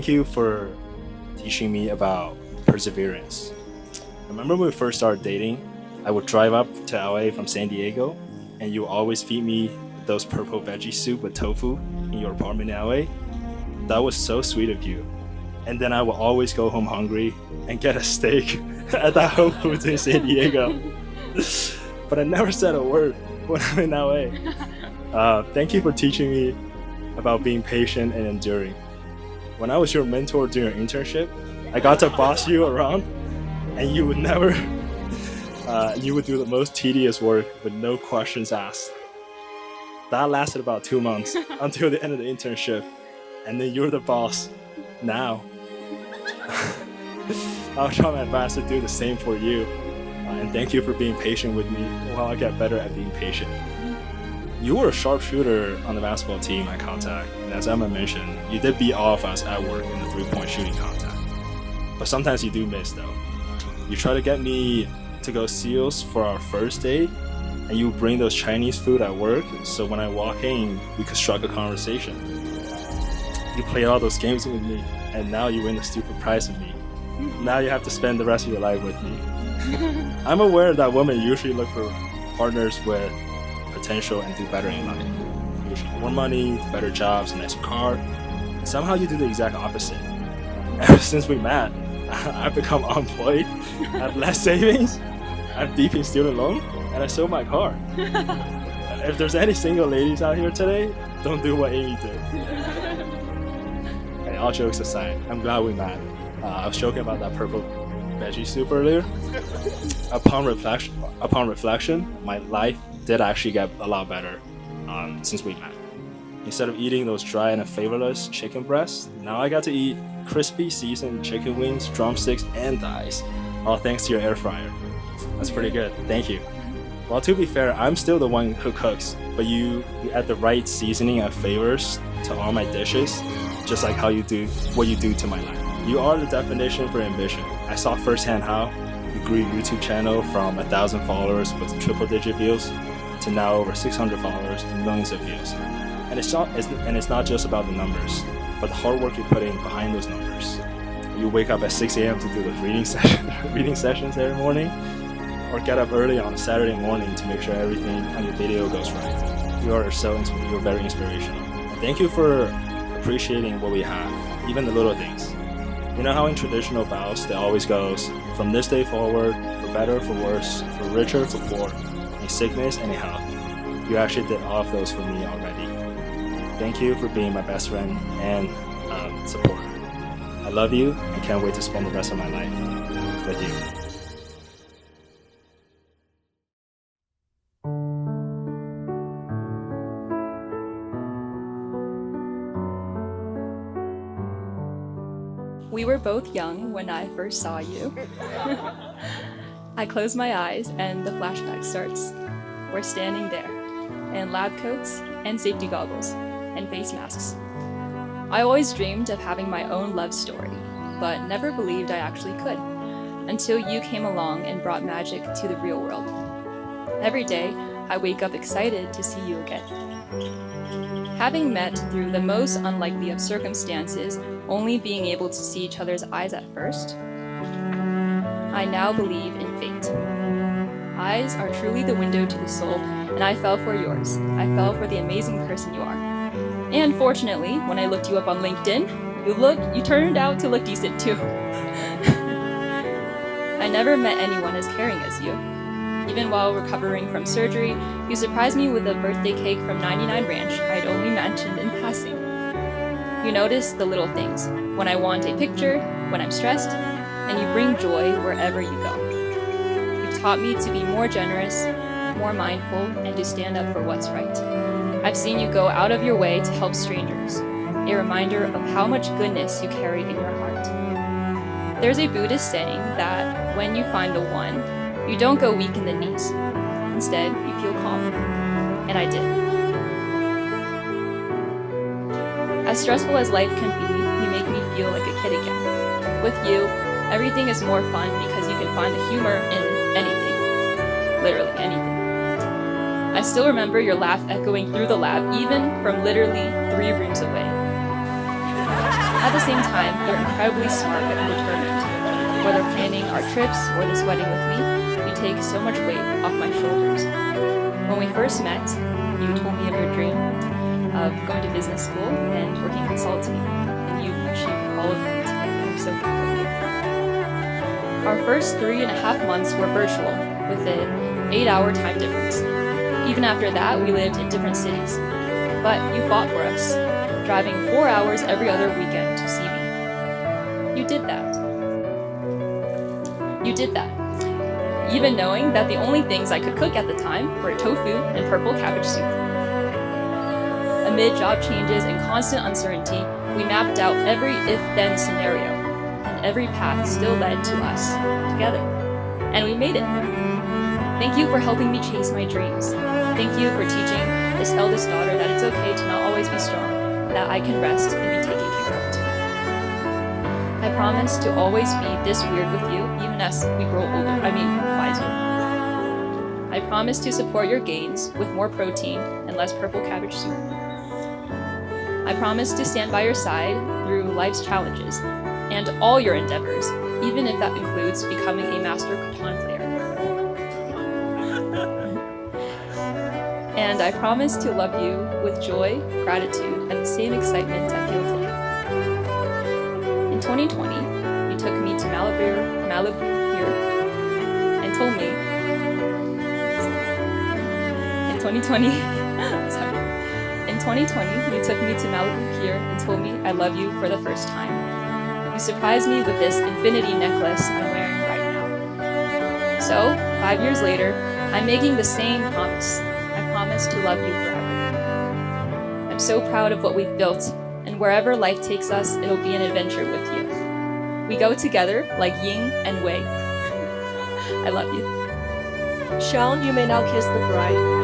thank you for teaching me about perseverance. Remember when we first started dating, I would drive up to LA from San Diego, and you always feed me those purple veggie soup with tofu in your apartment in LA. That was so sweet of you. And then I will always go home hungry and get a steak at that Whole Foods in San Diego. But I never said a word when I'm in LA. Thank you for teaching me about being patient and enduring. When I was your mentor during your internship, I got to boss you around, and you would never, you would do the most tedious work with no questions asked. That lasted about 2 months until the end of the internship, and then you're the boss now. I'll try my best to do the same for you, and thank you for being patient with me while I get better at being patient. You were a sharpshooter on the basketball team at Contact, and as Emma mentioned, you did beat all of us at work in the three-point shooting contest. But sometimes you do miss though. You try to get me to go Seals for our first date, and you bring those Chinese food at work, so when I walk in, we could strike a conversation. You play all those games with me, and now you win the stupid prize with me. Now you have to spend the rest of your life with me. I'm aware that women usually look for partners with potential and do better in life. Usually more money, better jobs, a nicer car. And somehow you do the exact opposite. Ever since we met, I've become unemployed, I have less savings, I'm deep in student loan, and I sold my car. If there's any single ladies out here today, don't do what Amy did. Okay, all jokes aside, I'm glad we met. I was joking about that purple veggie soup earlier. Upon reflection, my life did actually get a lot better since we met. Instead of eating those dry and flavorless chicken breasts, now I got to eat crispy seasoned chicken wings, drumsticks, and thighs, all thanks to your air fryer. That's pretty good. Thank you. Well, to be fair, I'm still the one who cooks, but you add the right seasoning and flavors to all my dishes, just like how you do what you do to my life. You are the definition for ambition. I saw firsthand how you grew your YouTube channel from 1,000 followers with triple-digit views to now over 600 followers and millions of views. And it's not just about the numbers, but the hard work you put in behind those numbers. You wake up at 6 a.m. to do the reading sessions every morning, or get up early on a Saturday morning to make sure everything on your video goes right. You're very inspirational. And thank you for appreciating what we have, even the little things. You know how in traditional vows it always goes, from this day forward, for better, for worse, for richer, for poor, in sickness and in health. You actually did all of those for me already. Thank you for being my best friend and supporter. I love you and can't wait to spend the rest of my life with you. We were both young when I first saw you. I close my eyes and the flashback starts. We're standing there, in lab coats and safety goggles and face masks. I always dreamed of having my own love story, but never believed I actually could, until you came along and brought magic to the real world. Every day, I wake up excited to see you again. Having met through the most unlikely of circumstances, only being able to see each other's eyes at first, I now believe in fate. Eyes are truly the window to the soul, and I fell for yours. I fell for the amazing person you are. And fortunately, when I looked you up on LinkedIn, you turned out to look decent too. I never met anyone as caring as you. Even while recovering from surgery, you surprised me with a birthday cake from 99 Ranch I'd only mentioned in passing. You notice the little things, when I want a picture, when I'm stressed, and you bring joy wherever you go. You've taught me to be more generous, more mindful, and to stand up for what's right. I've seen you go out of your way to help strangers, a reminder of how much goodness you carry in your heart. There's a Buddhist saying that when you find the one, you don't go weak in the knees. Instead, you feel calm. And I did. As stressful as life can be, you make me feel like a kid again. With you, everything is more fun because you can find the humor in anything. Literally anything. I still remember your laugh echoing through the lab, even from literally 3 rooms away. At the same time, they're incredibly smart and determined. Whether planning our trips or this wedding with me, you take so much weight off my shoulders. When we first met, you told me of your dream of going to business school and working consulting, and you've achieved all of them today. I'm so proud of you. Our first 3.5 months were virtual, with an 8-hour time difference. Even after that, we lived in different cities. But you fought for us, driving 4 hours every other weekend to see me. You did that. You did that. Even knowing that the only things I could cook at the time were tofu and purple cabbage soup. Amid job changes and constant uncertainty, we mapped out every if-then scenario, and every path still led to us together. And we made it. Thank you for helping me chase my dreams. Thank you for teaching this eldest daughter that it's okay to not always be strong, that I can rest and be taken care of too. I promise to always be this weird with you, even as we grow older, wiser. I promise to support your gains with more protein and less purple cabbage soup. I promise to stand by your side through life's challenges and all your endeavors, even if that includes becoming a master Catan player. And I promise to love you with joy, gratitude, and the same excitement I feel today. In 2020, you took me to Malibu here and told me. In 2020, sorry. In 2020, you took me to Malibu here and told me I love you for the first time. You surprised me with this infinity necklace I'm wearing right now. So, 5 years later, I'm making the same promise. I promise to love you forever. I'm so proud of what we've built, and wherever life takes us, it'll be an adventure with you. We go together like yin and wei. I love you. Sean, you may now kiss the bride.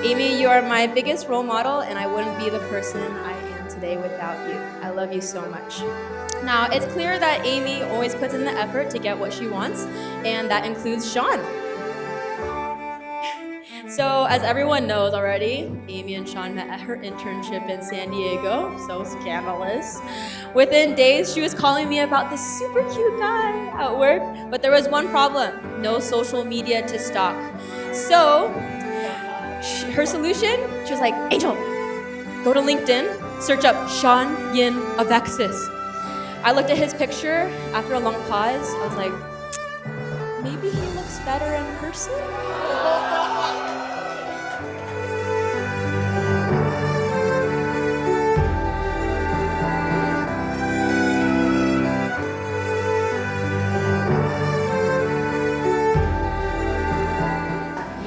Amy, you are my biggest role model, and I wouldn't be the person I am today without you. I love you so much. Now, it's clear that Amy always puts in the effort to get what she wants, and that includes Sean. So, as everyone knows already, Amy and Sean met at her internship in San Diego. So scandalous. Within days, she was calling me about this super cute guy at work, but there was one problem: no social media to stalk. So, her solution, she was like, Angel, go to LinkedIn, search up Sean Yin Avexis. I looked at his picture after a long pause. I was like, maybe he looks better in person?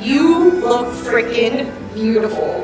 You look freaking beautiful.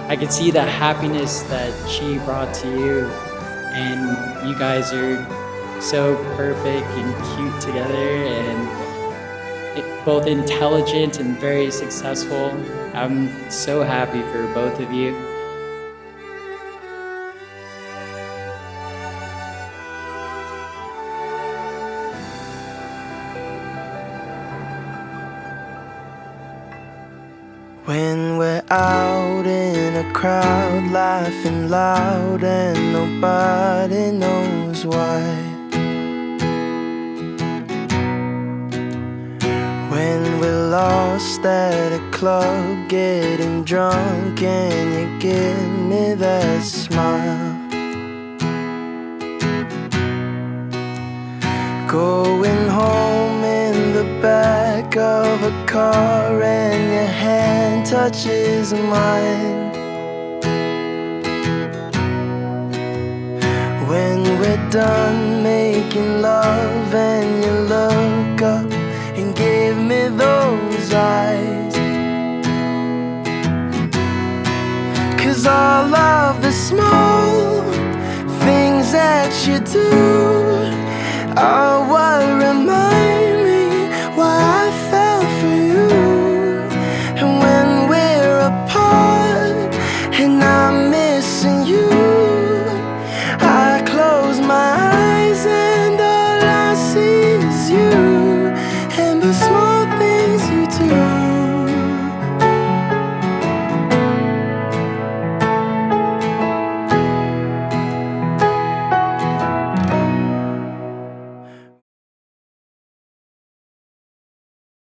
I could see the happiness that she brought to you, and you guys are so perfect and cute together, and both intelligent and very successful. I'm so happy for both of you. When we're out in a crowd, laughing loud and nobody knows why. When we're lost at a club, getting drunk and you give me that smile. Going home in the back of a car and your hand touches mine. When we're done making love and you look up and give me those eyes. 'Cause all of the small things that you do are